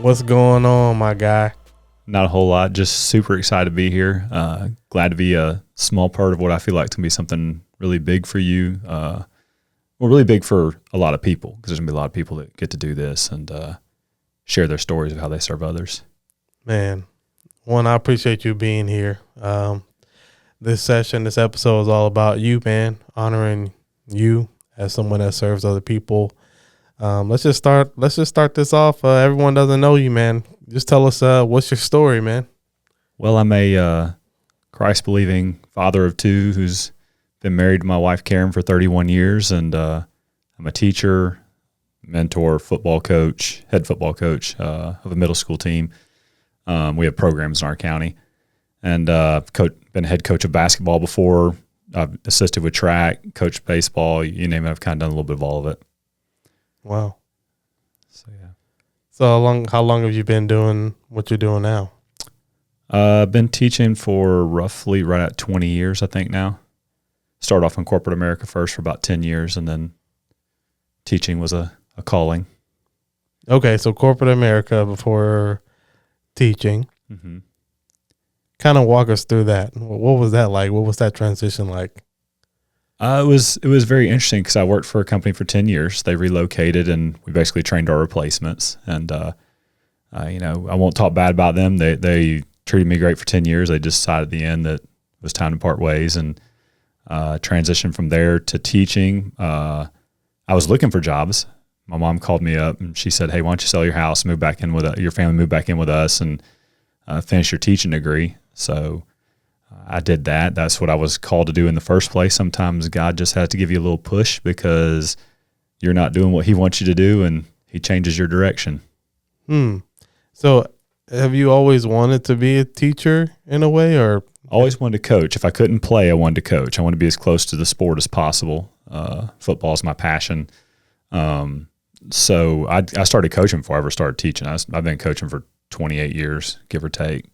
What's going on, my guy? Not a whole lot. Just super excited to be here. Glad to be a small part of what I feel like can be something really big for you. Well, really big for a lot of people, because there's going to be a lot of people that get to do this and share their stories of how they serve others. Man, I appreciate you being here. This episode is all about you, man, honoring you as someone that serves other people. Let's just start this off. Everyone doesn't know you, man. Just tell us what's your story, man. Well, I'm a Christ-believing father of two who's been married to my wife, Karen, for 31 years, and I'm a teacher, mentor, head football coach of a middle school team. We have programs in our county, and been head coach of basketball before. I've assisted with track, coached baseball, you name it. I've kind of done a little bit of all of it. Wow. So yeah. So how long have you been doing what you're doing now? I've been teaching for roughly right at 20 years, I think now. Started off in corporate America first for about 10 years, and then teaching was a calling. Okay, so corporate America before teaching. Mm-hmm. Kind of walk us through that. What was that like? What was that transition like? It was very interesting because I worked for a company for 10 years. They relocated, and we basically trained our replacements. And I won't talk bad about them. They treated me great for 10 years. They just decided at the end that it was time to part ways, and transitioned from there to teaching. I was looking for jobs. My mom called me up and she said, "Hey, why don't you sell your house, move back in with your family, move back in with us, and finish your teaching degree?" So I did that. That's what I was called to do in the first place. Sometimes God just has to give you a little push because you're not doing what he wants you to do, and he changes your direction. So have you always wanted to be a teacher in a way, or? Always wanted to coach. If I couldn't play, I wanted to coach. I wanted to be as close to the sport as possible. Football is my passion. So I started coaching before I ever started teaching. I've been coaching for 28 years, give or take.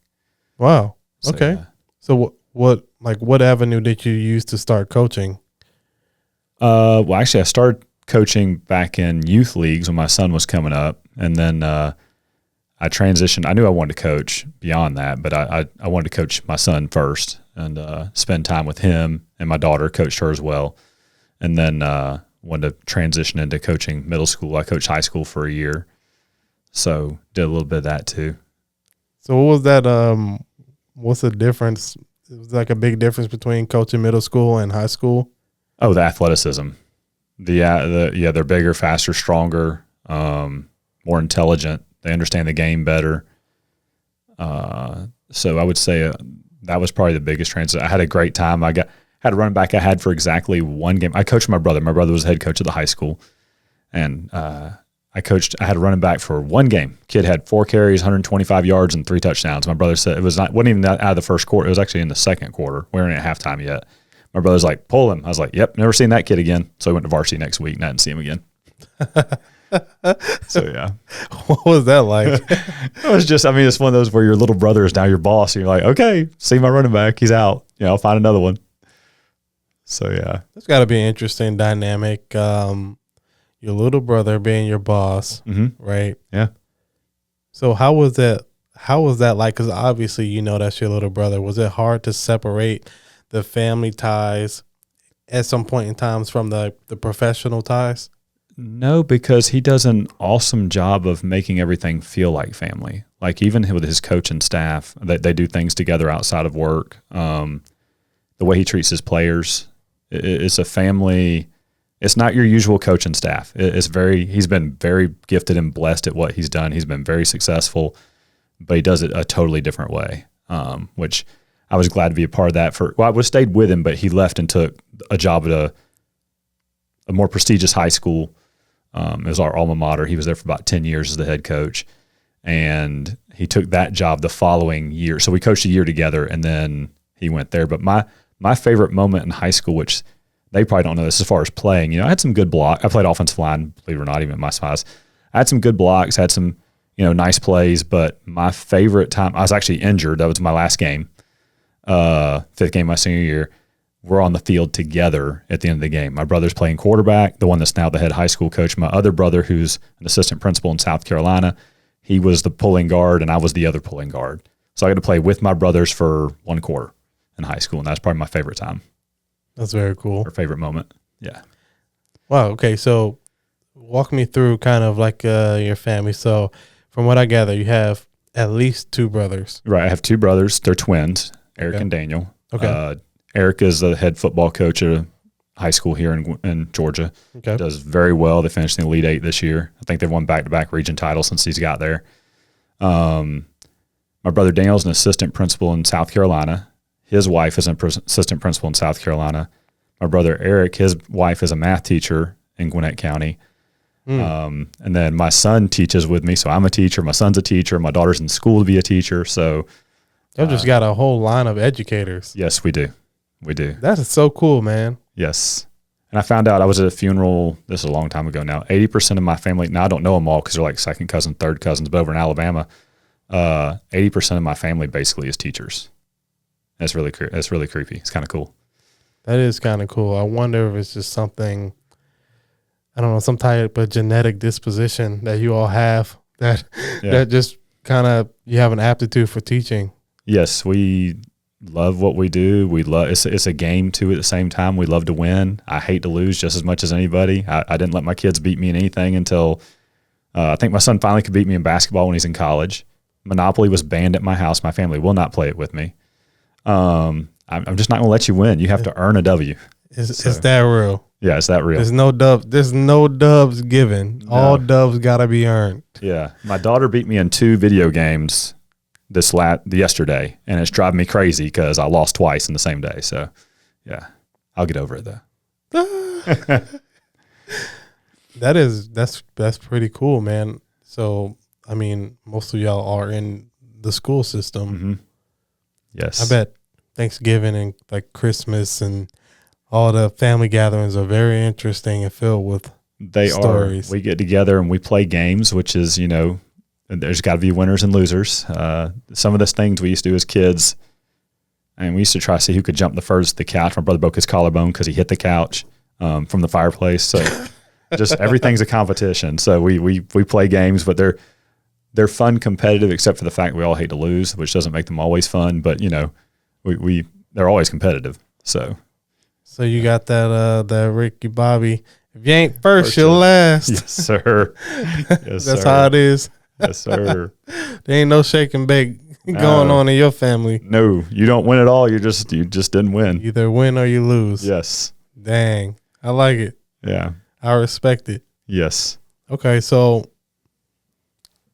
Wow. So, okay. yeah. So what avenue did you use to start coaching? Well, actually, I started coaching back in youth leagues when my son was coming up, and then I transitioned. I knew I wanted to coach beyond that, but I wanted to coach my son first and spend time with him, and my daughter, coached her as well. And then wanted to transition into coaching middle school. I coached high school for a year, so did a little bit of that too. So what was that? What's the difference? It was like a big difference between coaching middle school and high school. Oh, the athleticism. They're bigger, faster, stronger, more intelligent. They understand the game better. So I would say that was probably the biggest transition. I had a great time. Had a running back I had for exactly one game. I coached my brother. My brother was the head coach of the high school, and I had a running back for one game. Kid had 4 carries, 125 yards, and 3 touchdowns. My brother said wasn't even out of the first quarter. It was actually in the second quarter. We weren't at halftime yet. My brother's like, "Pull him." I was like, "Yep, never seen that kid again." So I went to varsity next week, and I didn't see him again. So yeah. What was that like? It was just, it's one of those where your little brother is now your boss, and you're like, "Okay, see my running back, he's out. I'll find another one." So yeah, that's got to be an interesting dynamic. Your little brother being your boss, right? Yeah. So how was that like? Because obviously, that's your little brother. Was it hard to separate the family ties at some point in times from the professional ties? No, because he does an awesome job of making everything feel like family. Like even with his coaching staff, they do things together outside of work. The way he treats his players, it's a family. It's not your usual coaching staff. He's been very gifted and blessed at what he's done. He's been very successful, but he does it a totally different way, which I was glad to be a part of that. I would have stayed with him, but he left and took a job at a more prestigious high school. It was our alma mater. He was there for about 10 years as the head coach, and he took that job the following year. So we coached a year together, and then he went there. But my favorite moment in high school, which they probably don't know this as far as playing, I had some good block. I played offensive line, believe it or not, even at my size. I had some good blocks, had some, nice plays, but my favorite time, I was actually injured. That was my last game, 5th game my senior year. We're on the field together at the end of the game. My brother's playing quarterback, the one that's now the head high school coach. My other brother, who's an assistant principal in South Carolina, he was the pulling guard and I was the other pulling guard. So I got to play with my brothers for 1 quarter in high school, and that's probably my favorite time. That's very cool. Or favorite moment. Yeah. Wow. Okay. So walk me through kind of like your family. So from what I gather, you have at least 2 brothers. Right. I have 2 brothers. They're twins, Eric and Daniel. Okay. Eric is the head football coach at a high school here in Georgia. Okay. Does very well. They finished in the Elite 8 this year. I think they've won back-to-back region titles since he's got there. My brother Daniel's an assistant principal in South Carolina. His wife is an assistant principal in South Carolina. My brother Eric, his wife is a math teacher in Gwinnett County. And then my son teaches with me, so I'm a teacher. My son's a teacher. My daughter's in school to be a teacher. So Y'all just got a whole line of educators. yes, we do. We do. That is so cool, man. Yes. And I found out I was at a funeral, this is a long time ago now, 80% of my family, now I don't know them all because they're like second cousins, third cousins, but over in Alabama, 80% of my family basically is teachers. That's really creepy. It's kind of cool. That is kind of cool. I wonder if it's just something, I don't know, some type of genetic disposition that you all have that just kind of, you have an aptitude for teaching. Yes, we love what we do. We love it's a game too at the same time. We love to win. I hate to lose just as much as anybody. I didn't let my kids beat me in anything until I think my son finally could beat me in basketball when he's in college. Monopoly was banned at my house. My family will not play it with me. I'm just not going to let you win. You have to earn a W. It's that real. Yeah, it's that real. There's no dubs given. No. All dubs got to be earned. Yeah. My daughter beat me in 2 video games yesterday, and it's driving me crazy because I lost twice in the same day. So, yeah, I'll get over it though. That's pretty cool, man. So, I mean, most of y'all are in the school system. Mm-hmm. Yes. I bet Thanksgiving and like Christmas and all the family gatherings are very interesting and filled with stories. We get together and we play games, which is, there's got to be winners and losers. Some of those things we used to do as kids, and we used to try to see who could jump the furthest to the couch. My brother broke his collarbone because he hit the couch from the fireplace. So just everything's a competition. So we play games, but they're fun, competitive, except for the fact we all hate to lose, which doesn't make them always fun. But they're always competitive. So you got that Ricky Bobby. If you ain't first, you're last. Yes, sir. Yes, That's how it is. Yes, sir. There ain't no shake and bake going on in your family. No, you don't win at all. You just didn't win. You either win or you lose. Yes. Dang. I like it. Yeah. I respect it. Yes. Okay, so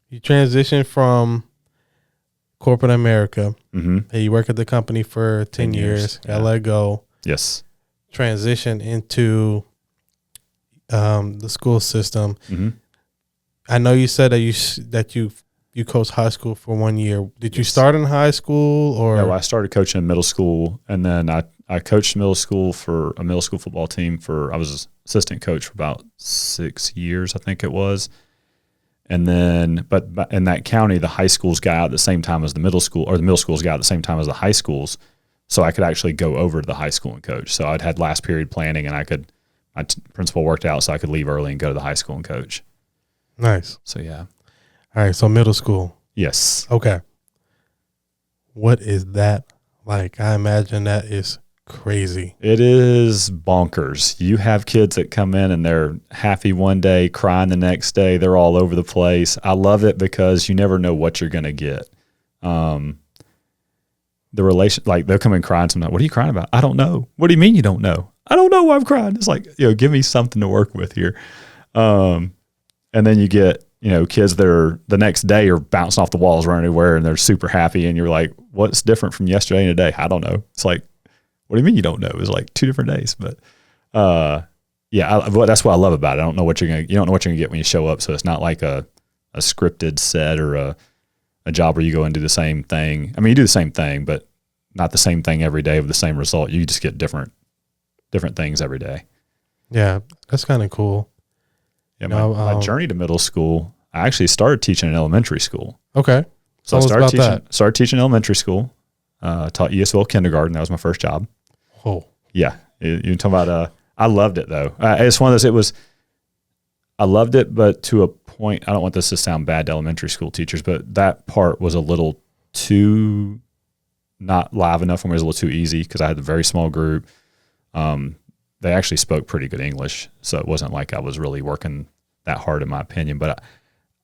you transitioned from corporate America. Mm-hmm. Hey, you work at the company for 10 years. Got let go. Yes. Transition into the school system. Mm-hmm. I know you said that you coached high school for 1 year. Did you start in high school or? No, I started coaching in middle school, and then I coached middle school for a middle school football team I was assistant coach for about 6 years, I think it was. And then, but in that county, the high schools got out at the same time as the middle school, or the middle schools got out at the same time as the high schools. So I could actually go over to the high school and coach. So I'd had last period planning, and my principal worked out so I could leave early and go to the high school and coach. Nice. So, yeah. All right. So middle school. Yes. Okay. What is that like? I imagine that is crazy. It is bonkers. You have kids that come in and they're happy one day, crying the next day. They're all over the place. I love it because you never know what you're going to get. The relation, like they'll come in crying sometimes. What are you crying about? I don't know. What do you mean you don't know? I don't know why I'm crying. It's like, give me something to work with here. And then you get, kids that are the next day are bouncing off the walls, running everywhere, and they're super happy. And you're like, what's different from yesterday and today? I don't know. It's like, what do you mean you don't know? It's like 2 different days. But that's what I love about it. You don't know what you're gonna get when you show up. So it's not like a scripted set or a job where you go and do the same thing. I mean, you do the same thing, but not the same thing every day with the same result. You just get different things every day. Yeah, that's kind of cool. Yeah, my journey to middle school, I actually started teaching in elementary school. Okay. So I started teaching elementary school, taught ESL kindergarten. That was my first job. Oh. Yeah. You're talking about, I loved it though. It's one of those, I loved it, but to a point, I don't want this to sound bad to elementary school teachers, but that part was a little too not live enough for me. It was a little too easy because I had a very small group. They actually spoke pretty good English, so it wasn't like I was really working that hard, in my opinion. But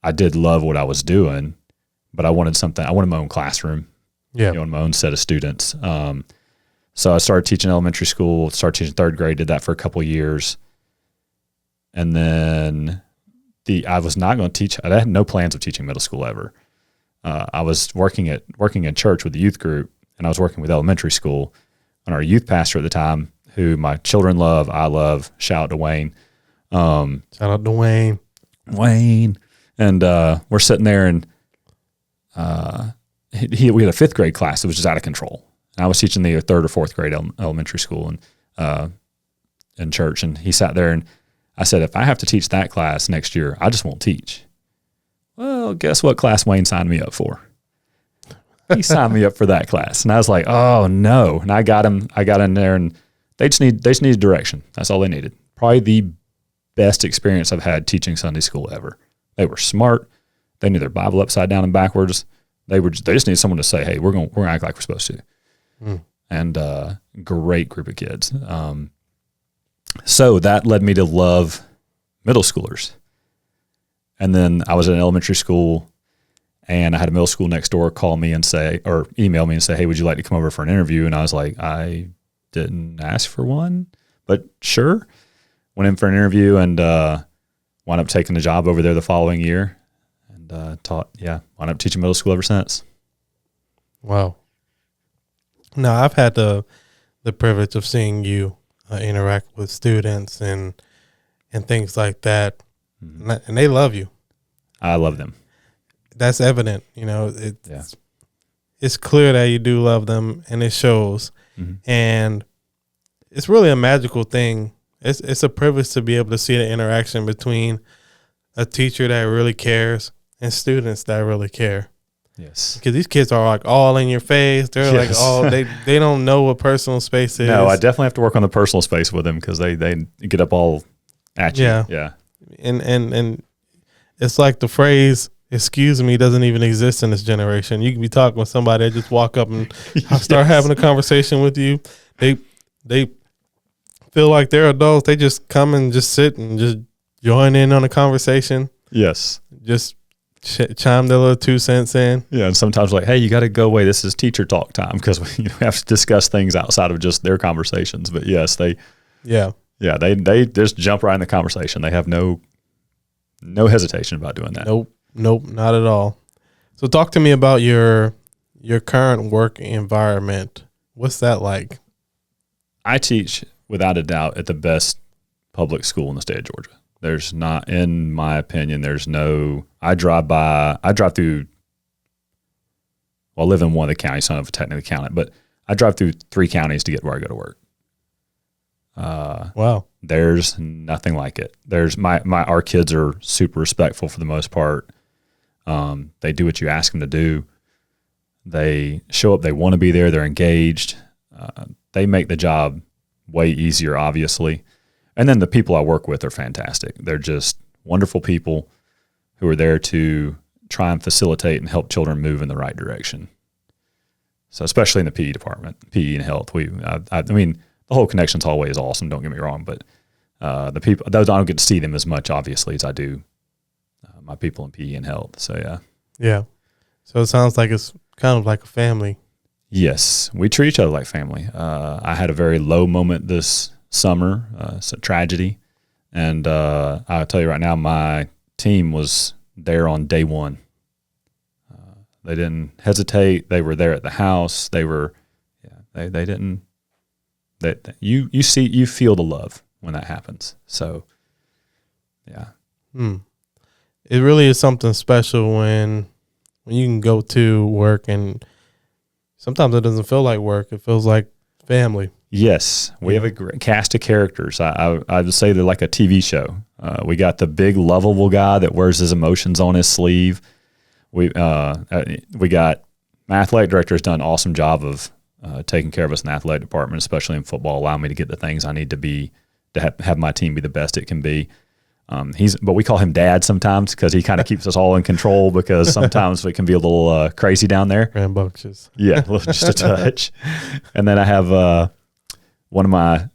I did love what I was doing, but I wanted something. I wanted my own classroom, my own set of students. So I started teaching elementary school, started teaching third grade, did that for a couple of years. And then I was not going to teach. I had no plans of teaching middle school ever. I was working in church with the youth group, and I was working with elementary school. And our youth pastor at the time, who my children love, I love, shout out to Wayne. Shout out to Wayne. And we're sitting there, and we had a fifth grade class that was just out of control. And I was teaching the third or fourth grade elementary school and in church. And he sat there, and I said, if I have to teach that class next year, I just won't teach. Well, guess what class Wayne signed me up for? He signed me up for that class. And I was like, oh no. And I got in there, and they just needed direction. That's all they needed. Probably the best experience I've had teaching Sunday school ever. They were smart. They knew their Bible upside down and backwards. They just needed someone to say, hey, we're gonna act like we're supposed to. And great group of kids. So that led me to love middle schoolers. And then I was in elementary school, and I had a middle school next door call me or email me and say, hey, would you like to come over for an interview? And I was like, I didn't ask for one, but sure. Went in for an interview and wound up taking a job over there the following year, and wound up teaching middle school ever since. Wow. Now, I've had the privilege of seeing you interact with students and things like that, and they love you. I love them. That's evident. It's clear that you do love them, and it shows. And it's really a magical thing. It's a privilege to be able to see the interaction between a teacher that really cares and students that really care. Yes. Because these kids are like all in your face. They're like they don't know what personal space is. No, I definitely have to work on the personal space with them because they get up all at you. Yeah. And it's like the phrase, excuse me, doesn't even exist in this generation. You can be talking with somebody that just walk up and start having a conversation with you. They feel like they're adults. They just come and just sit and just join in on a conversation. Yes. Just chime their little 2 cents in. Yeah, and sometimes like, hey, you got to go away. This is teacher talk time because we have to discuss things outside of just their conversations. But yes, they just jump right in the conversation. They have no hesitation about doing that. Nope, not at all. So talk to me about your current work environment. What's that like? I teach, without a doubt, at the best public school in the state of Georgia. There's not, in my opinion, I drive through, I live in one of the counties, so I don't technically count it, but I drive through 3 counties to get where I go to work. Wow. There's nothing like it. Our kids are super respectful for the most part. They do what you ask them to do. They show up, they want to be there, they're engaged. They make the job way easier, obviously. And then the people I work with are fantastic. They're just wonderful people who are there to try and facilitate and help children move in the right direction. So especially in the PE department, PE and health, I mean, the whole Connections hallway is awesome. Don't get me wrong, but the people, those I don't get to see them as much, obviously, as I do my people in PE and health. So yeah. So it sounds like it's kind of like a family. Yes, we treat each other like family. I had a very low moment this summer. It's a tragedy, and I'll tell you right now, my team was there on day one. They didn't hesitate. They were there at the house. They were, they didn't. You feel the love when that happens. So, yeah. It really is something special when you can go to work and sometimes it doesn't feel like work. It feels like family. Yes. We have a great cast of characters. I would say they're like a TV show. We got the big lovable guy that wears his emotions on his sleeve. We got my athletic director has done an awesome job of taking care of us in the athletic department, especially in football, allowing me to get the things I need to have my team be the best it can be. But we call him Dad sometimes because he kind of keeps us all in control because sometimes it can be a little crazy down there. Rambunctious. Yeah, just a touch. And then I have one of my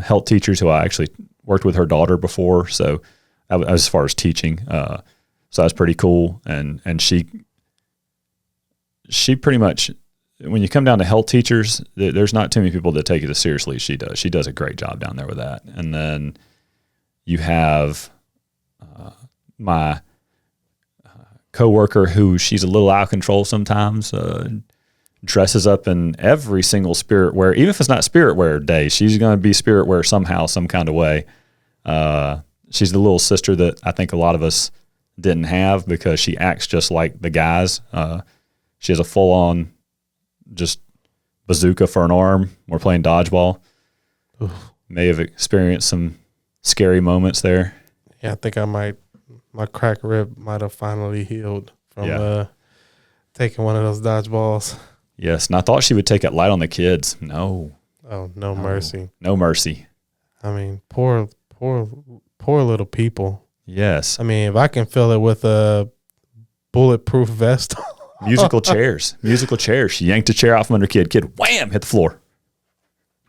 health teachers who I actually worked with her daughter before. So as far as teaching, so that's pretty cool. And she pretty much, when you come down to health teachers, there's not too many people that take it as seriously as she does. She does a great job down there with that. And then you have my coworker who she's a little out of control sometimes, dresses up in every single spirit wear. Even if it's not spirit wear day, she's going to be spirit wear somehow, some kind of way. She's the little sister that I think a lot of us didn't have because she acts just like the guys. She has a full-on just bazooka for an arm. We're playing dodgeball. Oof. May have experienced some scary moments there. Yeah, I think my crack rib might have finally healed from taking one of those dodgeballs. Yes, and I thought she would take it light on the kids. No. Oh, no mercy. No mercy. I mean, poor little people. Yes. I mean, if I can fill it with a bulletproof vest. Musical chairs. She yanked a chair out from under kid. Kid, wham, hit the floor.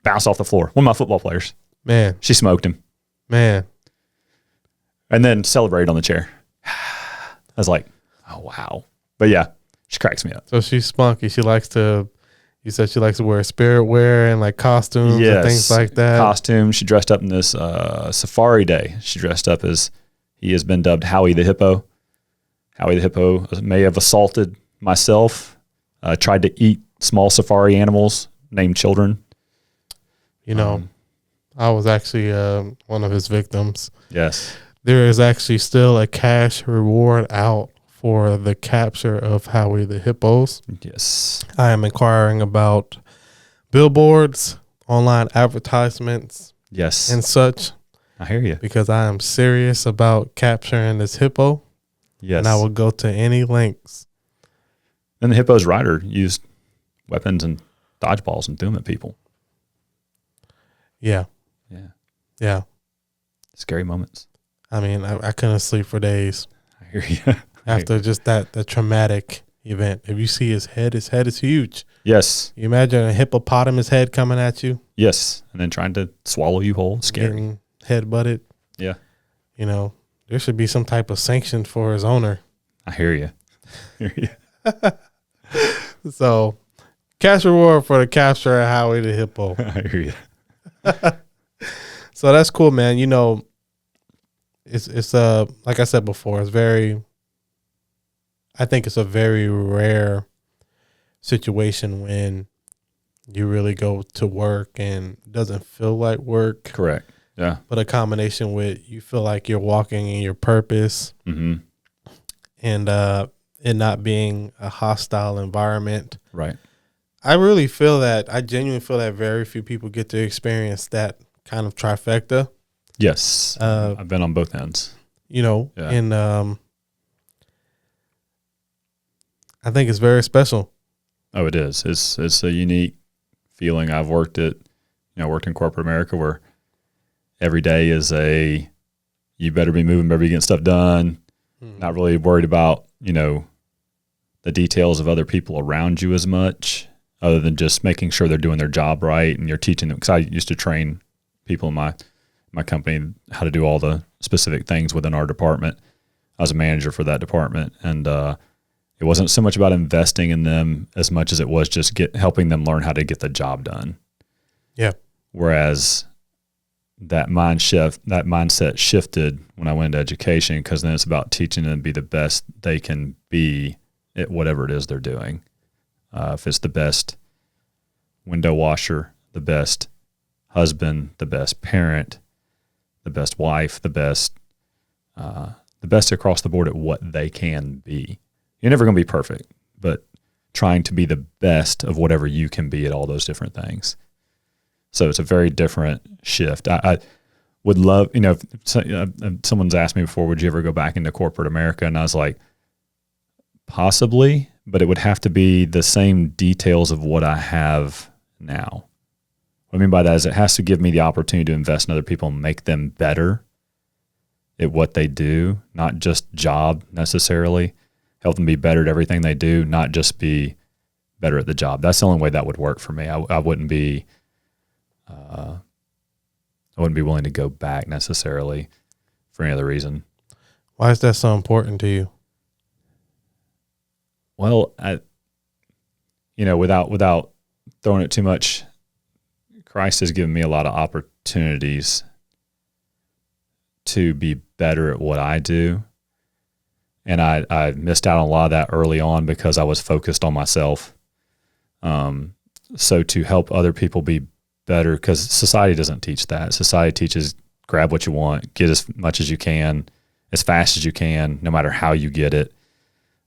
Bounced off the floor. One of my football players. Man. She smoked him. Man. And then celebrated on the chair. I was like, oh, wow. But yeah, she cracks me up. So she's spunky. You said she likes to wear spirit wear and like costumes and things like that. Costumes. She dressed up in this safari day. She dressed up as, he has been dubbed Howie the Hippo. Howie the Hippo may have assaulted myself, tried to eat small safari animals named children. You know, I was actually one of his victims. Yes. There is actually still a cash reward out for the capture of Howie the Hippos. Yes. I am inquiring about billboards, online advertisements, yes, and such. I hear you. Because I am serious about capturing this hippo. Yes. And I will go to any lengths. And the hippo's rider used weapons and dodgeballs and threw them at people. Yeah. Yeah. Yeah. Scary moments. I mean, I couldn't sleep for days. I hear you. After just that traumatic event. If you see his head is huge. Yes. You imagine a hippopotamus head coming at you? Yes. And then trying to swallow you whole. Scary. Getting head butted. Yeah. You know, there should be some type of sanction for his owner. I hear you. So, cash reward for the capture of Howie the Hippo. I hear you. So that's cool, man. You know, it's like I said before, I think it's a very rare situation when you really go to work and it doesn't feel like work. Correct. Yeah. But a combination with you feel like you're walking in your purpose, mm-hmm. and it not being a hostile environment. Right. I genuinely feel that very few people get to experience that kind of trifecta. Yes. I've been on both ends. You know, yeah. And I think it's very special. Oh, it is. It's a unique feeling. I've worked in corporate America where every day is you better be moving, better be getting stuff done. Not really worried about, the details of other people around you as much, other than just making sure they're doing their job right. And you're teaching them, because I used to train people in my company how to do all the specific things within our department. I was a manager for that department, and it wasn't so much about investing in them as much as it was just helping them learn how to get the job done. Yeah. Whereas that mindset shifted when I went into education, because then it's about teaching them to be the best they can be at whatever it is they're doing. If it's the best window washer, the best husband, the best parent, the best wife, the best across the board at what they can be. You're never going to be perfect, but trying to be the best of whatever you can be at all those different things. So it's a very different shift. I would love, someone's asked me before, would you ever go back into corporate America? And I was like, possibly, but it would have to be the same details of what I have now. What I mean by that is it has to give me the opportunity to invest in other people and make them better. at what they do, not just job necessarily. Help them be better at everything they do, not just be better at the job. That's the only way that would work for me. I wouldn't be willing to go back necessarily for any other reason. Why is that so important to you? Well, without throwing it too much, Christ has given me a lot of opportunities to be better at what I do. And I missed out on a lot of that early on because I was focused on myself. So to help other people be better, because society doesn't teach that. Society teaches grab what you want, get as much as you can, as fast as you can, no matter how you get it.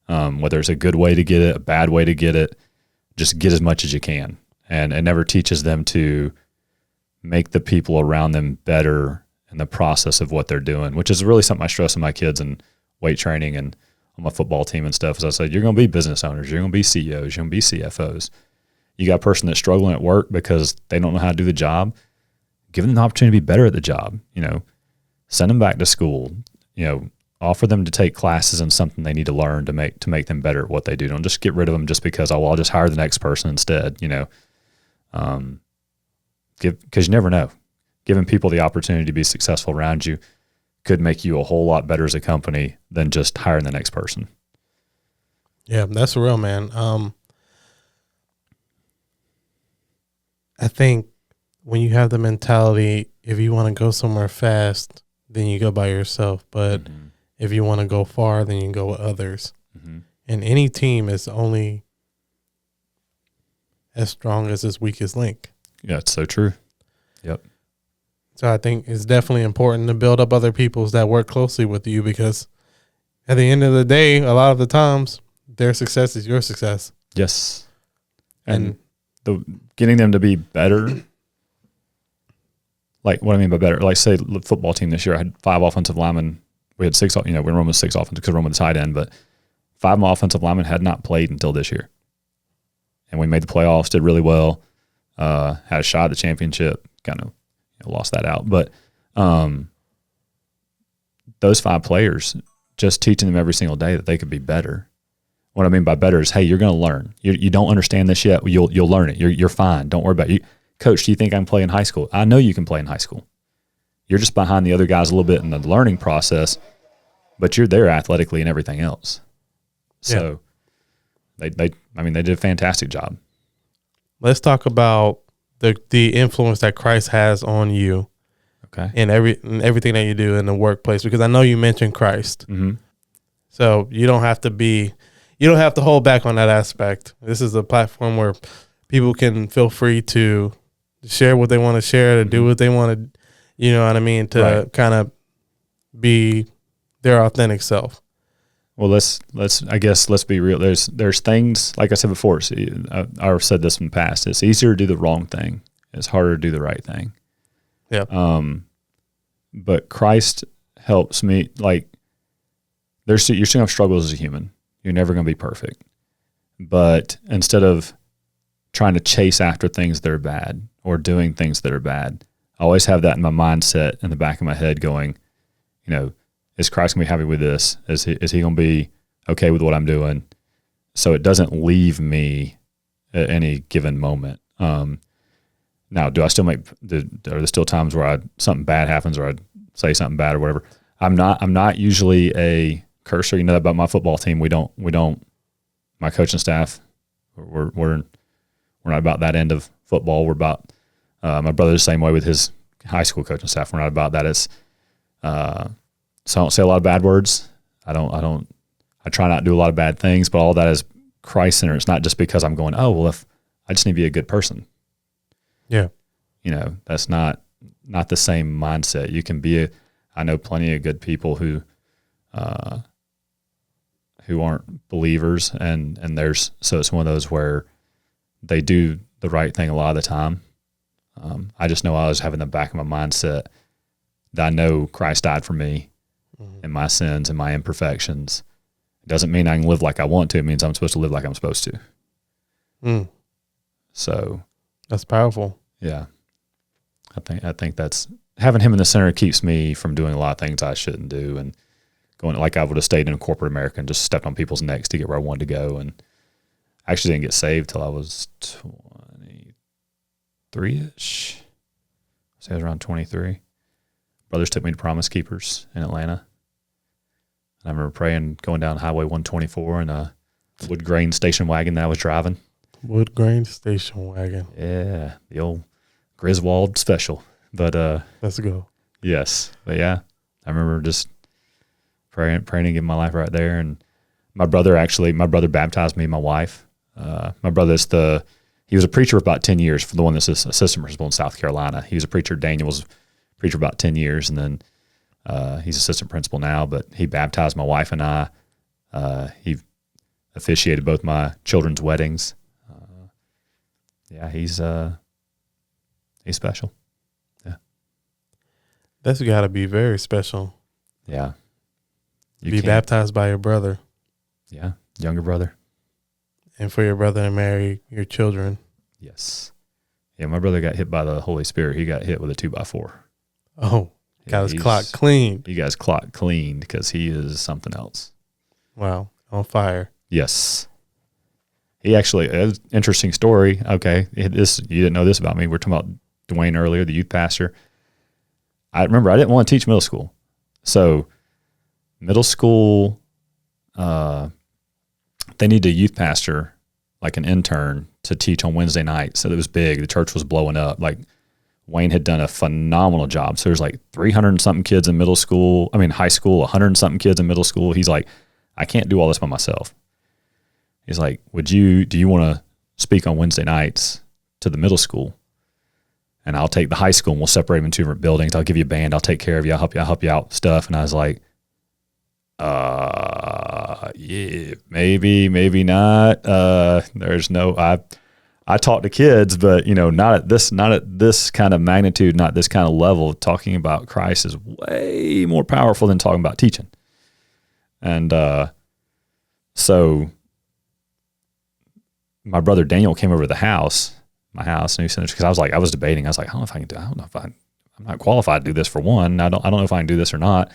Whether it's a good way to get it, a bad way to get it, just get as much as you can. And it never teaches them to make the people around them better in the process of what they're doing, which is really something I stress on my kids and weight training and on my football team and stuff. As I said, you're going to be business owners, you're going to be CEOs, you're going to be CFOs. You got a person that's struggling at work because they don't know how to do the job. Give them the opportunity to be better at the job. Send them back to school. Offer them to take classes in something they need to learn to make them better at what they do. Don't just get rid of them just because I'll just hire the next person instead. Because you never know. Giving people the opportunity to be successful around you could make you a whole lot better as a company than just hiring the next person. Yeah, that's real, man. I think when you have the mentality, if you want to go somewhere fast, then you go by yourself. But if you want to go far, then you can go with others. Mm-hmm. And any team is only as strong as its weakest link. Yeah, it's so true. Yep. So I think it's definitely important to build up other peoples that work closely with you, because at the end of the day, a lot of the times, their success is your success. Yes. And getting them to be better, like what I mean by better, like say the football team this year, I had 5 offensive linemen. We had 6, we run with 6 offensive because we run with the tight end, but 5 of my offensive linemen had not played until this year. And we made the playoffs, did really well, had a shot at the championship, kind of lost that out. But those 5 players, just teaching them every single day that they could be better. What I mean by better is, hey, you're going to learn. You don't understand this yet. You'll learn it. You're fine. Don't worry about it. Coach, do you think I can play in high school? I know you can play in high school. You're just behind the other guys a little bit in the learning process, but you're there athletically and everything else. So they did a fantastic job. Let's talk about the influence that Christ has on you. Okay. In everything that you do in the workplace, because I know you mentioned Christ. Mm-hmm. So you don't have to hold back on that aspect. This is a platform where people can feel free to share what they want to share, to do what they want to, you know what I mean, to kind of be their authentic self. Well, let's be real. There's things, like I said before, I've said this in the past, it's easier to do the wrong thing. It's harder to do the right thing. Yeah. But Christ helps me, like, you're still going to have struggles as a human. You're never going to be perfect. But instead of trying to chase after things that are bad or doing things that are bad, I always have that in my mindset in the back of my head going, is Christ going to be happy with this? Is he going to be okay with what I'm doing? So it doesn't leave me at any given moment. Now, do I still are there still times where something bad happens or I say something bad or whatever? I'm not usually a cursor. You know that about my football team. We don't. My coaching staff, we're not about that end of football. We're about my brother's the same way with his high school coaching staff. We're not about that. It's so I don't say a lot of bad words. I try not to do a lot of bad things, but all that is Christ centered. It's not just because I'm going, oh, well, if I just need to be a good person. Yeah. That's not the same mindset. You can be I know plenty of good people who aren't believers and so it's one of those where they do the right thing a lot of the time. I just know I was having the back of my mindset that I know Christ died for me and my sins and my imperfections. It doesn't mean I can live like I want to. It means I'm supposed to live like I'm supposed to. So that's powerful. Yeah. I think that's having him in the center keeps me from doing a lot of things I shouldn't do, and going like I would have stayed in corporate America and just stepped on people's necks to get where I wanted to go. And I actually didn't get saved till I was 23-ish. So I was around 23. Brothers took me to Promise Keepers in Atlanta. I remember praying, going down Highway 124 in a wood grain station wagon that I was driving. Wood grain station wagon. Yeah, the old Griswold special. But let's go. Yes, but yeah, I remember just praying to get my life right there. And my brother baptized me, my wife. My brother's he was a preacher for about 10 years for the one that's assistant principal in South Carolina. He was a preacher. Daniel was a preacher about 10 years, and then he's assistant principal now, but he baptized my wife and I. He officiated both my children's weddings. Yeah, he's special. Yeah. That's got to be very special. Yeah. Be baptized by your brother. Yeah, younger brother. And for your brother to marry your children. Yes. Yeah, my brother got hit by the Holy Spirit. He got hit with a 2x4. Oh, got his clock cleaned. He got his clock cleaned because he is something else. Wow, on fire. Yes. He actually, interesting story. Okay, you didn't know this about me. We're talking about Dwayne earlier, the youth pastor. I remember I didn't want to teach middle school. So middle school, they needed a youth pastor, like an intern, to teach on Wednesday nights. So it was big. The church was blowing up. Like Wayne had done a phenomenal job. So there's like 300 and something kids in high school, 100 and something kids in middle school. He's like, I can't do all this by myself. He's like, do you want to speak on Wednesday nights to the middle school? And I'll take the high school and we'll separate them in two different buildings. I'll give you a band. I'll take care of you. I'll help you out with stuff. And I was like, yeah, maybe not. There's no, I talk to kids, but not at this kind of magnitude, not this kind of level. Talking about Christ is way more powerful than talking about teaching. And, so my brother Daniel came over to my house, and he said, because I was debating. I was like, I don't know if I can do. I don't know if I'm not qualified to do this for one. I don't know if I can do this or not.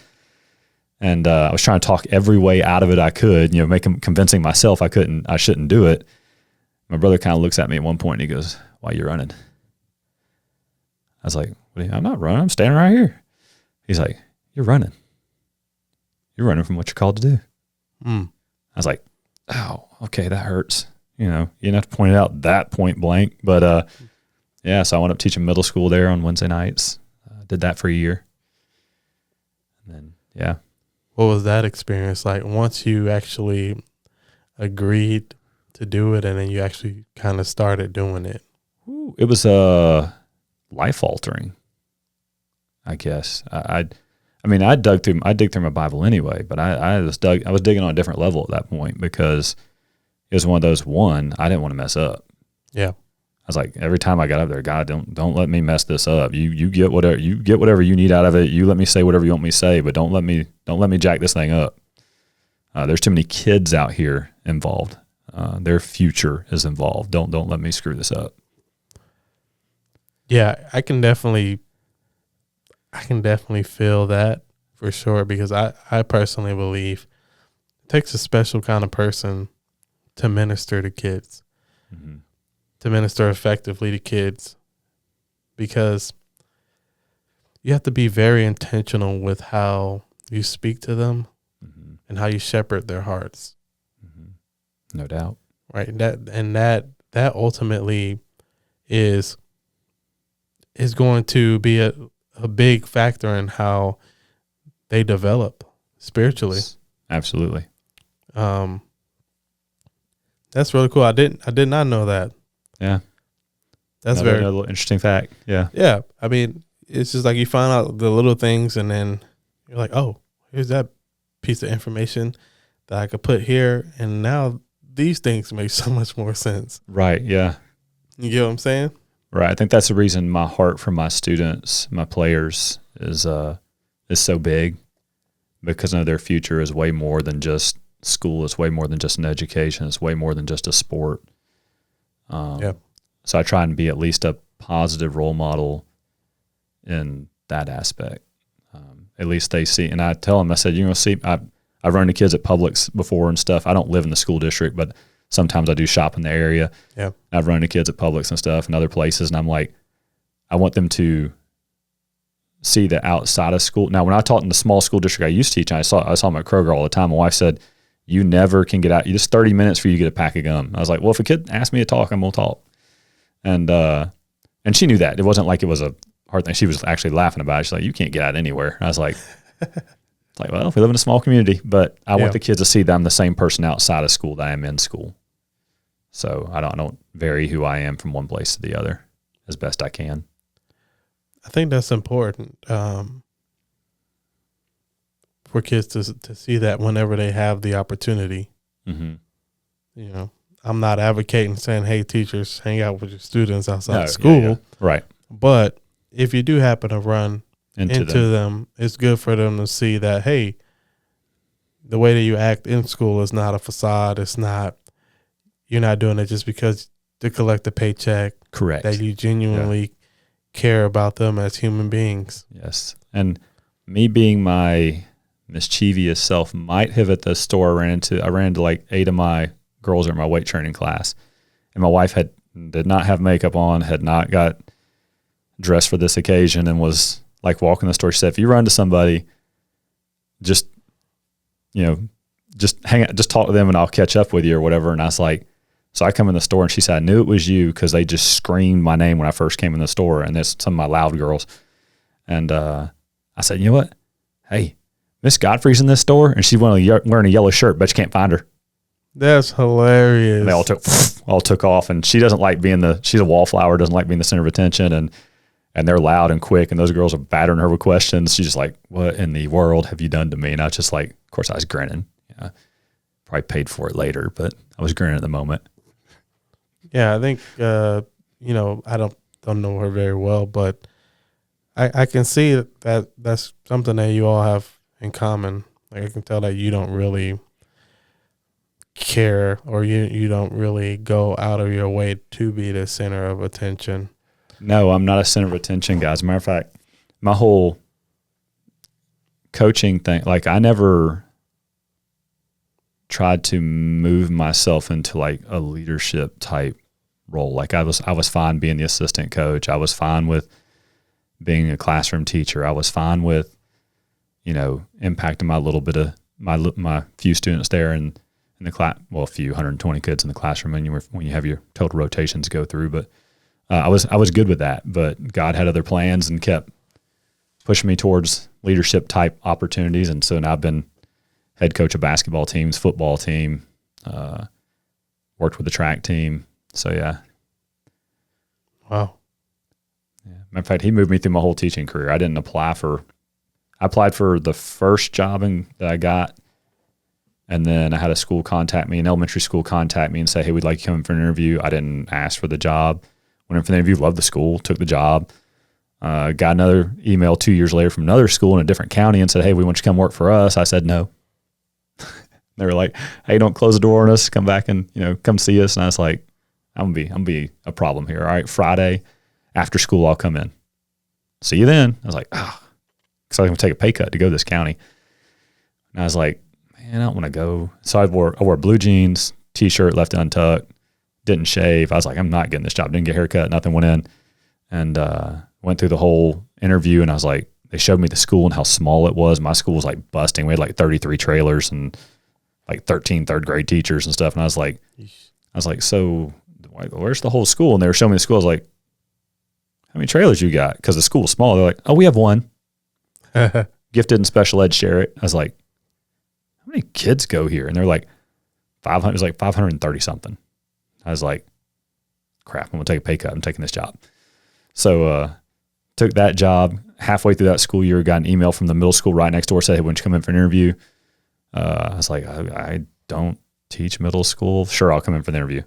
And I was trying to talk every way out of it I could, convincing myself I shouldn't do it. My brother kind of looks at me at one point and he goes, "Why are you running?" I was like, "I'm not running. I'm standing right here." He's like, "You're running. You're running from what you're called to do." I was like, "Oh, okay, that hurts." You didn't have to point it out that point blank, but yeah. So I wound up teaching middle school there on Wednesday nights. Did that for a year, and then yeah. What was that experience like once you actually agreed to do it and then you actually kind of started doing it? Ooh, it was life altering, I guess. I dig through my Bible anyway, but I was digging on a different level at that point because it was one of those, I didn't want to mess up. Yeah. I was like, every time I got up there, God, don't let me mess this up. You get whatever you need out of it. You let me say whatever you want me to say, but don't let me jack this thing up. There's too many kids out here involved. Their future is involved. Don't let me screw this up. Yeah, I can definitely feel that for sure, because I personally believe it takes a special kind of person to minister to kids, to minister effectively to kids, because you have to be very intentional with how you speak to them and how you shepherd their hearts. No doubt. Right. That ultimately is going to be a big factor in how they develop spiritually. Absolutely. That's really cool. I did not know that. Yeah. That's another very little interesting fact. Yeah. Yeah. I mean, it's just like you find out the little things and then you're like, oh, here's that piece of information that I could put here. And now these things make so much more sense. Right. Yeah. You get what I'm saying? Right. I think that's the reason my heart for my students, my players is so big, because I know their future is way more than just school. It's way more than just an education. It's way more than just a sport. So I try and be at least a positive role model in that aspect. At least they see, and I tell them, I said, see, I've run into kids at Publix before and stuff. I don't live in the school district, but sometimes I do shop in the area. Yeah. I've run into kids at Publix and stuff and other places, and I'm like, I want them to see that outside of school. Now, when I taught in the small school district I used to teach, I saw them at Kroger all the time. My wife said, you never can get out. Just 30 minutes for you to get a pack of gum. I was like, well, if a kid asks me to talk, I'm going to talk. And she knew that. It wasn't like it was a hard thing. She was actually laughing about it. She's like, you can't get out anywhere. I was like, it's like, well, we live in a small community, but I want the kids to see that I'm the same person outside of school that I am in school. So I don't vary who I am from one place to the other as best I can. I think that's important for kids to see that whenever they have the opportunity. Mm-hmm. I'm not advocating saying, hey, teachers, hang out with your students outside of school. Yeah. Right. But if you do happen to run into them, it's good for them to see that, hey, the way that you act in school is not a facade. It's not, you're not doing it just because to collect a paycheck. Correct. That you genuinely care about them as human beings. Yes. And me being my mischievous self might have at the store I ran into like 8 of my girls in my weight training class, and my wife did not have makeup on, had not got dressed for this occasion, and was like walking the store. She said, if you run to somebody, just hang out, just talk to them and I'll catch up with you or whatever. And I was like, so I come in the store and she said, I knew it was you because they just screamed my name when I first came in the store, and there's some of my loud girls. And I said, you know what? Hey, Miss Godfrey's in this store, and she's wearing a yellow shirt, but you can't find her. That's hilarious. And they all took off, and she doesn't like she's a wallflower, doesn't like being the center of attention, and they're loud and quick, and those girls are battering her with questions. She's just like, what in the world have you done to me? And I was just like, of course I was grinning. Yeah, probably paid for it later, but I was grinning at the moment. Yeah, I think, I don't know her very well, but I can see that that's something that you all have in common. Like, I can tell that you don't really care, or you don't really go out of your way to be the center of attention. No, I'm not a center of attention, guys. As a matter of fact, my whole coaching thing, like I never tried to move myself into like a leadership type role. Like I was fine being the assistant coach. I was fine with being a classroom teacher. I was fine with, impacting my little bit of my few students there in the class. Well, a few 120 kids in the classroom when you have your total rotations go through. But I was good with that. But God had other plans and kept pushing me towards leadership type opportunities. And so now I've been head coach of basketball teams, football team, worked with the track team. So yeah. Wow. Yeah. Matter of fact, he moved me through my whole teaching career. I applied for the first job that I got. And then I had an elementary school contact me and say, hey, we'd like you to come in for an interview. I didn't ask for the job. Went in for the interview, loved the school, took the job. Got another email 2 years later from another school in a different county and said, hey, we want you to come work for us. I said no. They were like, hey, don't close the door on us. Come back and, come see us. And I was like, I'm gonna be a problem here. All right, Friday after school, I'll come in. See you then. I was like, because I was going to take a pay cut to go to this county. And I was like, man, I don't want to go. So I wore blue jeans, T-shirt left untucked, didn't shave. I was like, I'm not getting this job. Didn't get a haircut. Nothing went in. And went through the whole interview, and I was like, they showed me the school and how small it was. My school was like busting. We had like 33 trailers and like 13 third grade teachers and stuff. And I was like, so where's the whole school? And they were showing me the school. I was like, how many trailers you got? Because the school was small. They're like, oh, we have one. Gifted and special ed share it. I was like, how many kids go here? And they're like, 500. It was like 530 something. I was like, crap, I'm going to take a pay cut. I'm taking this job. So took that job. Halfway through that school year, got an email from the middle school right next door, said, hey, why don't you come in for an interview? I was like, I don't teach middle school. Sure, I'll come in for the interview.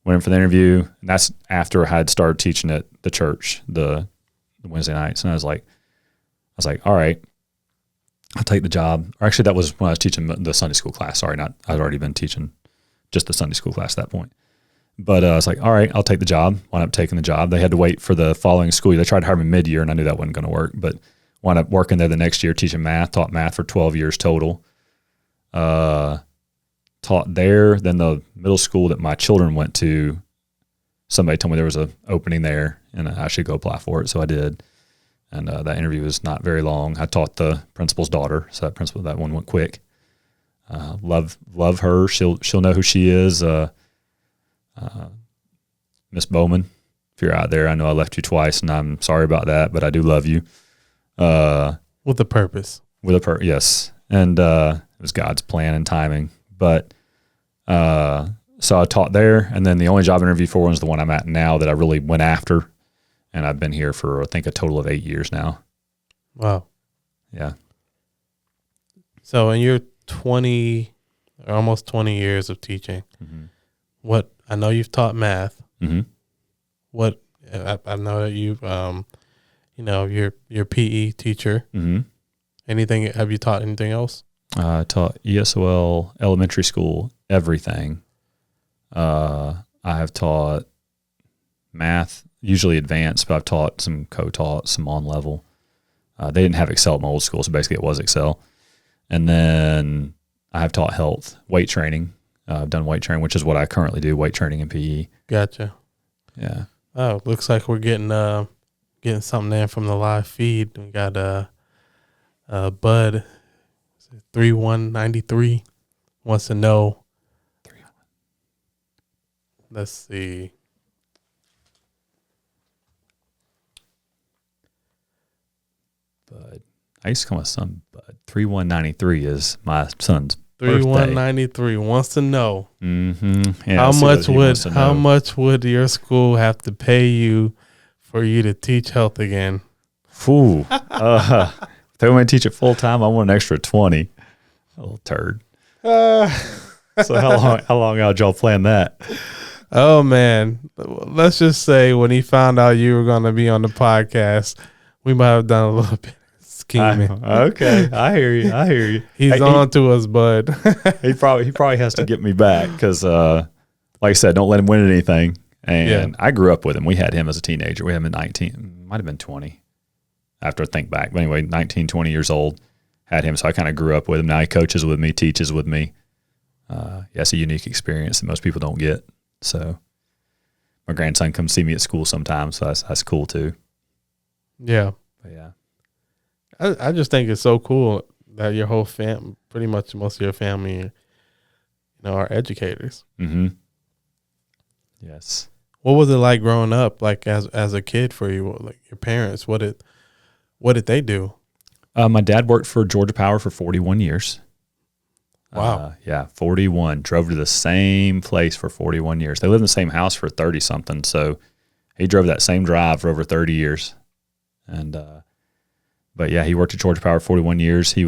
Went in for the interview, and that's after I had started teaching at the church the Wednesday nights. And I was like, all right, I'll take the job. Or actually, that was when I was teaching the Sunday school class. Sorry, I'd already been teaching just the Sunday school class at that point. But I was like, all right, I'll take the job. Wound up taking the job. They had to wait for the following school year. They tried to hire me mid-year, and I knew that wasn't going to work. But wound up working there the next year, teaching math. Taught math for 12 years total. Taught there. Then the middle school that my children went to, somebody told me there was an opening there, and I should go apply for it. So I did. And that interview was not very long. I taught the principal's daughter, so that one went quick. Love her. She'll know who she is. Miss Bowman, if you're out there, I know I left you twice, and I'm sorry about that, but I do love you. With a purpose. Yes. And it was God's plan and timing. But so I taught there, and then the only job interview for one is the one I'm at now that I really went after, and I've been here for, I think, a total of 8 years now. Wow. Yeah. So in your 20, or almost 20 years of teaching, what, I know you've taught math. What, I know that you've, you're PE teacher. Anything, have you taught anything else? I taught ESOL, elementary school, everything. I have taught math, usually advanced, but I've taught some co-taught, some on level. They didn't have Excel at my old school, so basically it was Excel. And then I have taught health, weight training. I've done weight training, which is what I currently do, weight training and PE. Gotcha. Yeah. Oh, looks like we're getting something there from the live feed. We got Bud 3193 wants to know. Let's see. Bud. I used to call my son Bud. 3193 is my son's 3193 wants to know. Yeah, how much would your school have to pay you for you to teach health again? If they want to teach it full time, I want an extra 20. A little turd. So how long out y'all plan that? Oh man, let's just say when he found out you were going to be on the podcast, we might have done a little bit of scheming. Okay, I hear you. He's on to us, Bud. he probably has to get me back because, like I said, don't let him win anything. And I grew up with him. We had him as a teenager. We had him at 19, might have been 20. After I think back, but anyway, 19, 20 years old, had him. So I kind of grew up with him. Now he coaches with me, teaches with me. It's a unique experience that most people don't get. So my grandson comes see me at school sometimes, so that's cool too. Yeah. But yeah. I just think it's so cool that your whole pretty much most of your family, are educators. Yes. What was it like growing up, like as a kid for you? Like your parents, what did they do? My dad worked for Georgia Power for 41 years. Wow. 41. Drove to the same place for 41 years. They lived in the same house for 30-something, so he drove that same drive for over 30 years. And but yeah, he worked at Georgia Power 41 years. He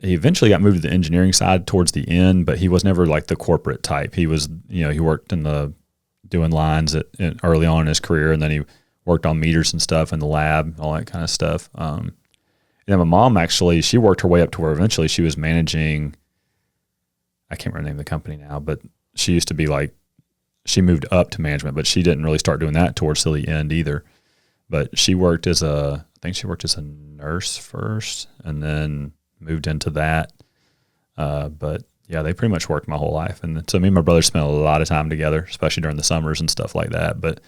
eventually got moved to the engineering side towards the end, but he was never like the corporate type. He was, he worked in doing lines early on in his career, and then he worked on meters and stuff in the lab, all that kind of stuff. And then my mom, actually, she worked her way up to where eventually she was managing, I can't remember the name of the company now, but she used to be she moved up to management, but she didn't really start doing that towards the end either. But she worked as a nurse first and then moved into that. But yeah, they pretty much worked my whole life. And so me and my brother spent a lot of time together, especially during the summers and stuff like that. But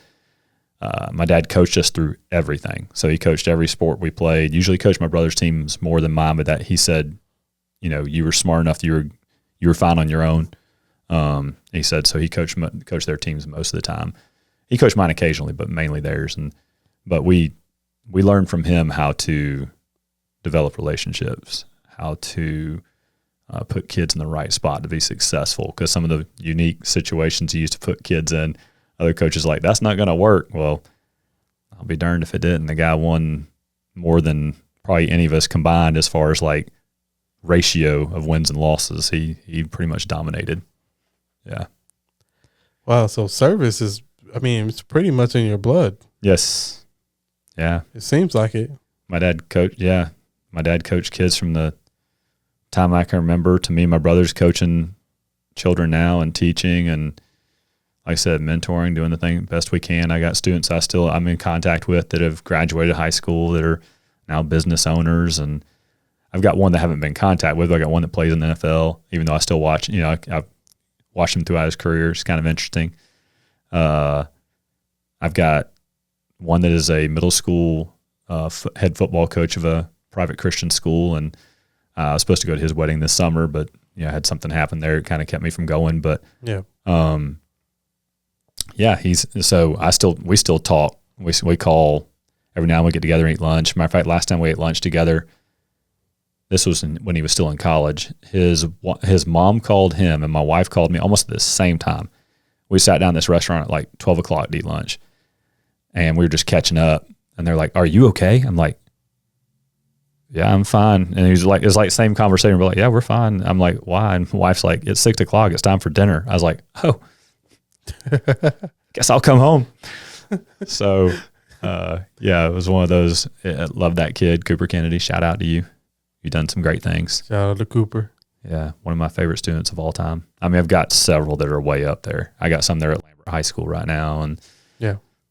my dad coached us through everything. So he coached every sport we played, usually coached my brother's teams more than mine, but that he said, you were smart enough, you were fine on your own. He said, so he coached their teams most of the time. He coached mine occasionally, but mainly theirs. But we learned from him how to develop relationships, how to put kids in the right spot to be successful. Because some of the unique situations he used to put kids in, other coaches like, that's not going to work. Well, I'll be darned if it didn't. The guy won more than probably any of us combined as far as ratio of wins and losses. He pretty much dominated. Yeah. Wow. So service is, it's pretty much in your blood. Yes. Yeah. It seems like it. My dad coached kids from the time I can remember to me and my brother's coaching children now and teaching. And like I said, mentoring, doing the thing best we can. I got students I'm in contact with that have graduated high school that are now business owners, and I've got one that I haven't been in contact with. I got one that plays in the NFL, even though I still watch. I've watched him throughout his career. It's kind of interesting. I've got one that is a middle school head football coach of a private Christian school, and I was supposed to go to his wedding this summer, but I had something happen there. It kind of kept me from going. But we still talk. We call every now and then. We get together and eat lunch. Matter of fact, last time we ate lunch together, this was when he was still in college. His mom called him and my wife called me almost at the same time. We sat down at this restaurant at like 12 o'clock to eat lunch, and we were just catching up. And they're like, "Are you okay?" I'm like, "Yeah, I'm fine." And he's like, it's like same conversation. We're like, "Yeah, we're fine." I'm like, "Why?" And my wife's like, "It's 6 o'clock. It's time for dinner." I was like, "Oh, guess I'll come home." So, it was one of those. I love that kid, Cooper Kennedy. Shout out to you. You've done some great things. Shout out to Cooper. Yeah, one of my favorite students of all time. I mean, I've got several that are way up there. I got some that are at Lambert High School right now, and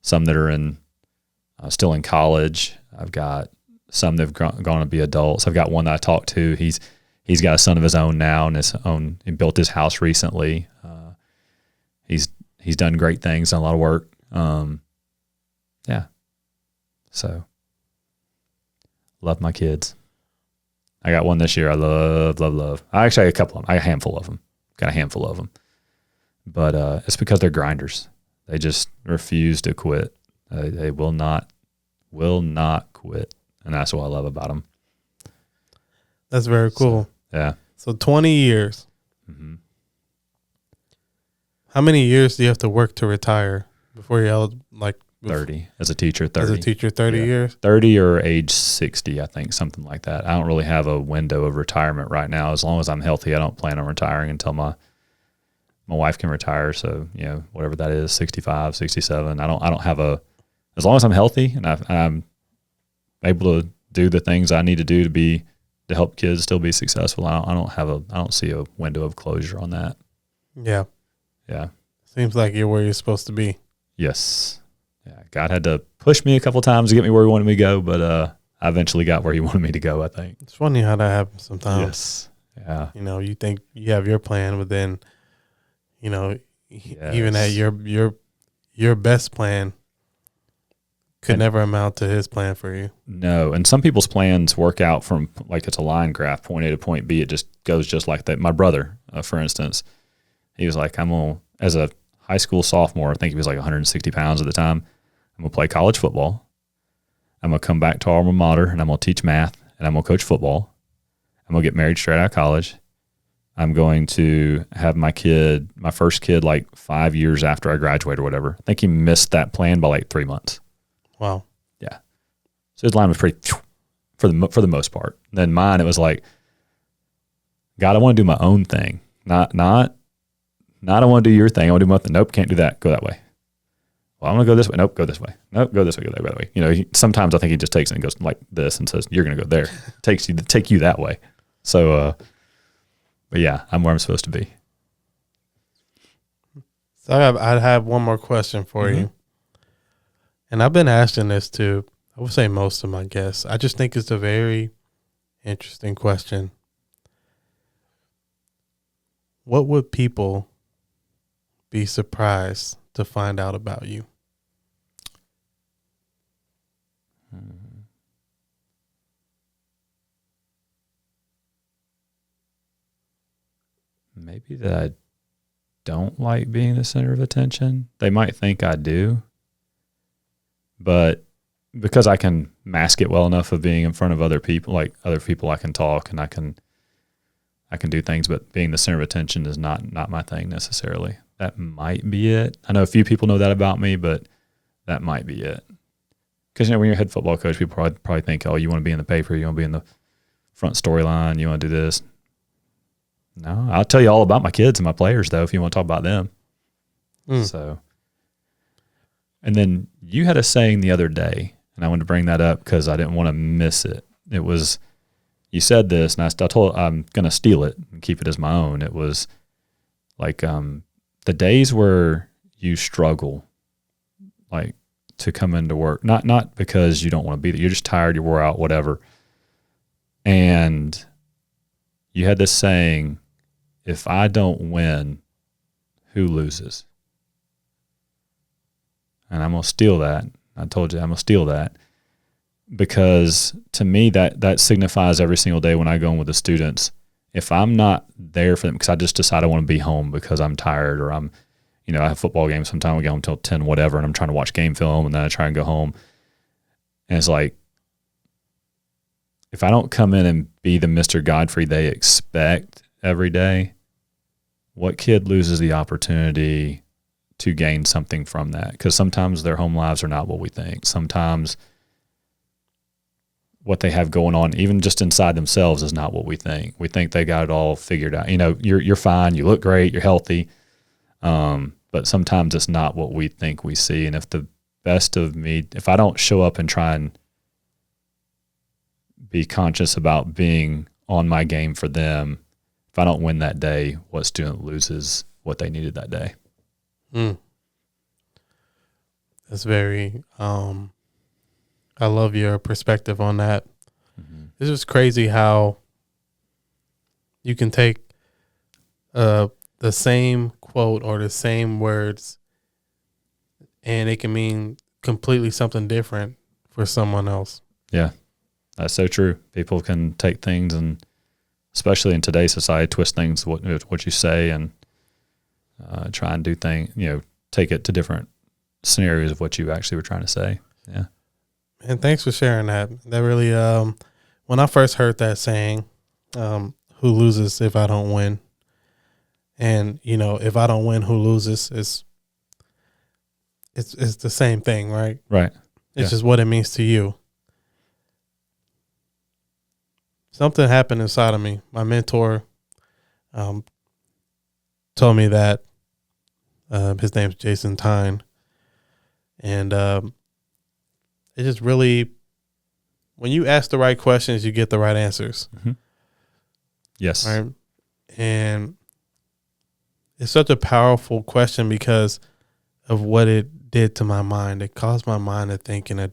some that are still in college. I've got some that have gone to be adults. I've got one that I talked to. He's got a son of his own now, and he built his house recently. He's done great things, done a lot of work. So love my kids. I got one this year I love. I actually had a couple of them. I got a handful of them. But it's because they're grinders. They just refuse to quit. They will not quit. And that's what I love about them. That's very cool. So 20 years. Mm-hmm. How many years do you have to work to retire before you're like 30 as a teacher? 30 as a teacher, 30 years. 30 or age 60, I think, something like that. I don't really have a window of retirement right now. As long as I'm healthy, I don't plan on retiring until my wife can retire. So whatever that is, 65, 67. I don't have as long as I'm healthy and I'm able to do the things I need to do to help kids still be successful. I don't see a window of closure on that. Yeah. Yeah. Seems like you're where you're supposed to be. Yes. Yeah. God had to push me a couple times to get me where he wanted me to go, but I eventually got where he wanted me to go, I think. It's funny how that happens sometimes. Yes. Yeah. You think you have your plan, but then, even at your best plan could never amount to his plan for you. No. And some people's plans work out from like it's a line graph, point A to point B. It just goes just like that. My brother, for instance, he was like, as a high school sophomore, I think he was like 160 pounds at the time. I'm going to play college football. I'm going to come back to our alma mater, and I'm going to teach math, and I'm going to coach football. I'm going to get married straight out of college. I'm going to have my first kid, like 5 years after I graduate or whatever. I think he missed that plan by like 3 months. Wow. Yeah. So his line was pretty for the most part. Then mine, it was like, God, I want to do my own thing. Not I want to do your thing. I want to do my thing. Nope, can't do that. Go that way. Well, I'm going to go this way. Nope, go this way. Nope, go this way. Go that way. Sometimes I think he just takes it and goes like this and says, "You're going to go there." Take you that way. So, but yeah, I'm where I'm supposed to be. So I have one more question for you, and I've been asking this to, I would say, most of my guests. I just think it's a very interesting question. What would people be surprised to find out about you? Maybe that I don't like being the center of attention. They might think I do, but because I can mask it well enough of being in front of other people, I can talk and I can do things, but being the center of attention is not my thing necessarily. That might be it. I know a few people know that about me, but that might be it. Because when you're a head football coach, people probably think, oh, you want to be in the paper, you want to be in the front storyline, you want to do this. No, I'll tell you all about my kids and my players, though, if you want to talk about them. So, and then you had a saying the other day, and I wanted to bring that up because I didn't want to miss it. It was, you said this, and I told I'm going to steal it and keep it as my own. It was like the days where you struggle like to come into work, not because you don't want to be there, you're just tired, you wore out, whatever. And you had this saying, if I don't win, who loses? And I'm going to steal that. I told you I'm going to steal that, because to me that signifies every single day when I go in with the students, if I'm not there for them because I just decide I want to be home because I'm tired, or I'm, I have football games sometimes, we go until 10, whatever, and I'm trying to watch game film, and then I try and go home. And it's like, if I don't come in and be the Mr. Godfree they expect every day, what kid loses the opportunity to gain something from that? Because sometimes their home lives are not what we think. Sometimes what they have going on, even just inside themselves, is not what we think. We think they got it all figured out. You're fine, you look great, you're healthy, but sometimes it's not what we think we see. And if the best of me, if I don't show up and try and be conscious about being on my game for them, if I don't win that day, what student loses what they needed that day? That's very, I love your perspective on that. Mm-hmm. It's just crazy how you can take the same quote or the same words and it can mean completely something different for someone else. Yeah, that's so true. People can take things, and especially in today's society, twist things, what you say, and try and do things, take it to different scenarios of what you actually were trying to say. Yeah. And thanks for sharing that. That really, when I first heard that saying, who loses if I don't win? And, if I don't win, who loses? It's the same thing, right? Right. It's just what it means to you. Something happened inside of me. My mentor told me that. His name's Jason Tyne. And it just really, when you ask the right questions, you get the right answers. Mm-hmm. Yes. Right? And it's such a powerful question because of what it did to my mind. It caused my mind to think to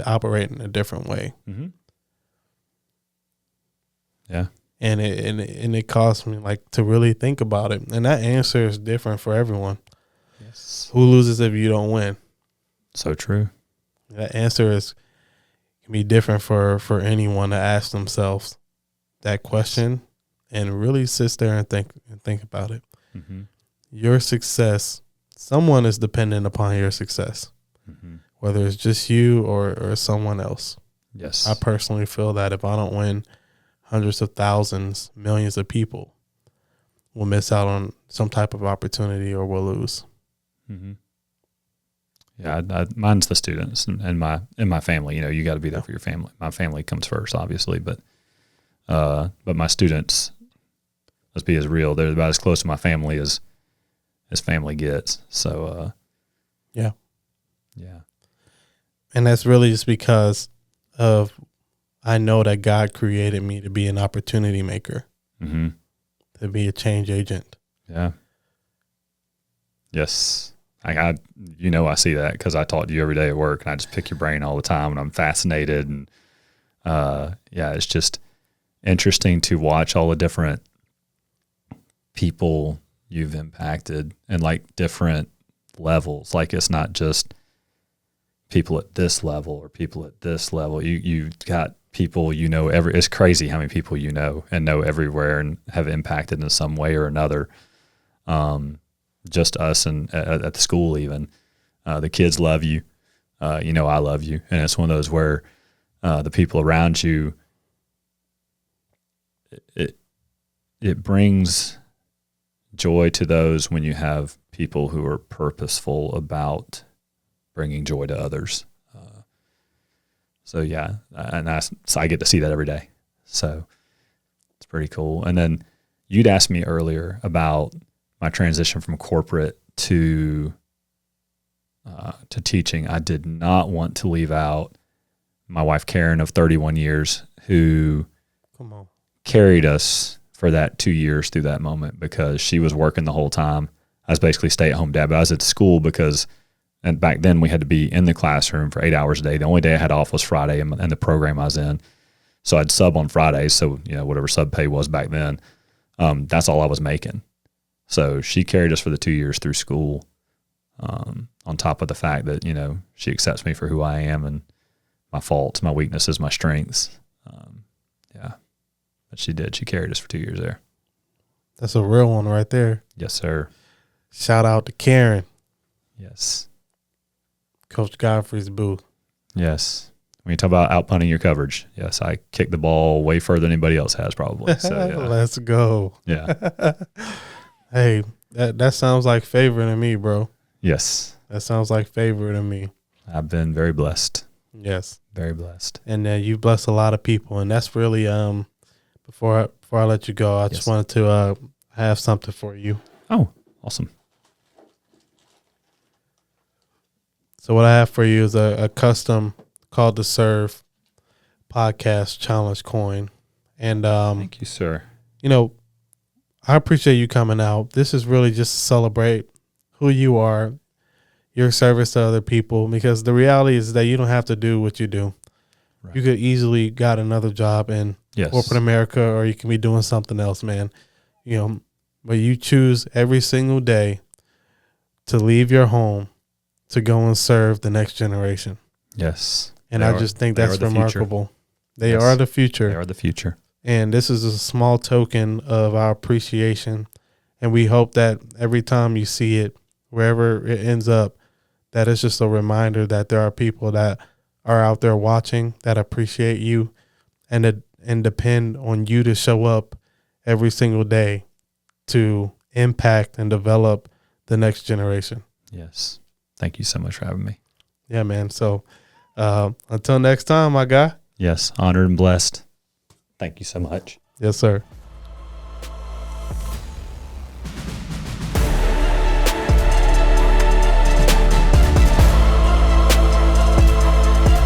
operate in a different way. Mm-hmm. Yeah. And it caused me to really think about it. And that answer is different for everyone. Yes. Who loses if you don't win? So true. That answer can be different for anyone to ask themselves that question and really sit there and think about it. Mm-hmm. Your success, someone is dependent upon your success, mm-hmm. whether it's just you or someone else. Yes. I personally feel that if I don't win, hundreds of thousands, millions of people will miss out on some type of opportunity or will lose. Mm-hmm. Yeah, mine's the students and my family. You got to be there for your family. My family comes first, obviously, but my students, let's be as real. They're about as close to my family as family gets. So, yeah. And that's really just because of I know that God created me to be an opportunity maker, mm-hmm. to be a change agent. Yeah. Yes. I see that because I talk to you every day at work, and I just pick your brain all the time, and I'm fascinated. And it's just interesting to watch all the different people you've impacted and different levels. It's not just people at this level or people at this level. You've got people it's crazy how many people and know everywhere and have impacted in some way or another. Just us and at the school even. The kids love you. I love you. And it's one of those where the people around you, it brings joy to those when you have people who are purposeful about bringing joy to others. So I get to see that every day. So it's pretty cool. And then you'd asked me earlier about my transition from corporate to teaching. I did not want to leave out my wife, Karen, of 31 years, who carried us for that 2 years through that moment, because she was working the whole time. I was basically stay-at-home dad, but I was at school because, and back then we had to be in the classroom for 8 hours a day. The only day I had off was Friday and the program I was in. So I'd sub on Fridays. So, whatever sub pay was back then, that's all I was making. So she carried us for the 2 years through school, on top of the fact that, she accepts me for who I am and my faults, my weaknesses, my strengths. But she did. She carried us for 2 years there. That's a real one right there. Yes, sir. Shout out to Karen. Yes. Coach Godfrey's booth. Yes. When you talk about outpunting your coverage, yes, I kicked the ball way further than anybody else has probably. So, yeah. Let's go. Yeah. Hey, that sounds like favor to me, bro. Yes. That sounds like favor to me. I've been very blessed. Yes. Very blessed. And you've blessed a lot of people. And that's really, before I let you go, I just wanted to have something for you. Oh, awesome. So what I have for you is a custom Called to Serve podcast challenge coin. And thank you, sir. I appreciate you coming out. This is really just to celebrate who you are, your service to other people, because the reality is that you don't have to do what you do. Right. You could easily got another job in corporate America, or you can be doing something else, man. But you choose every single day to leave your home to go and serve the next generation. Yes. And I just think that's remarkable. They are the future. They are the future. And this is a small token of our appreciation. And we hope that every time you see it, wherever it ends up, that it's just a reminder that there are people that are out there watching that appreciate you and depend on you to show up every single day to impact and develop the next generation. Yes. Thank you so much for having me. Yeah, man. So until next time, my guy. Yes. Honored and blessed. Thank you so much. Yes, sir.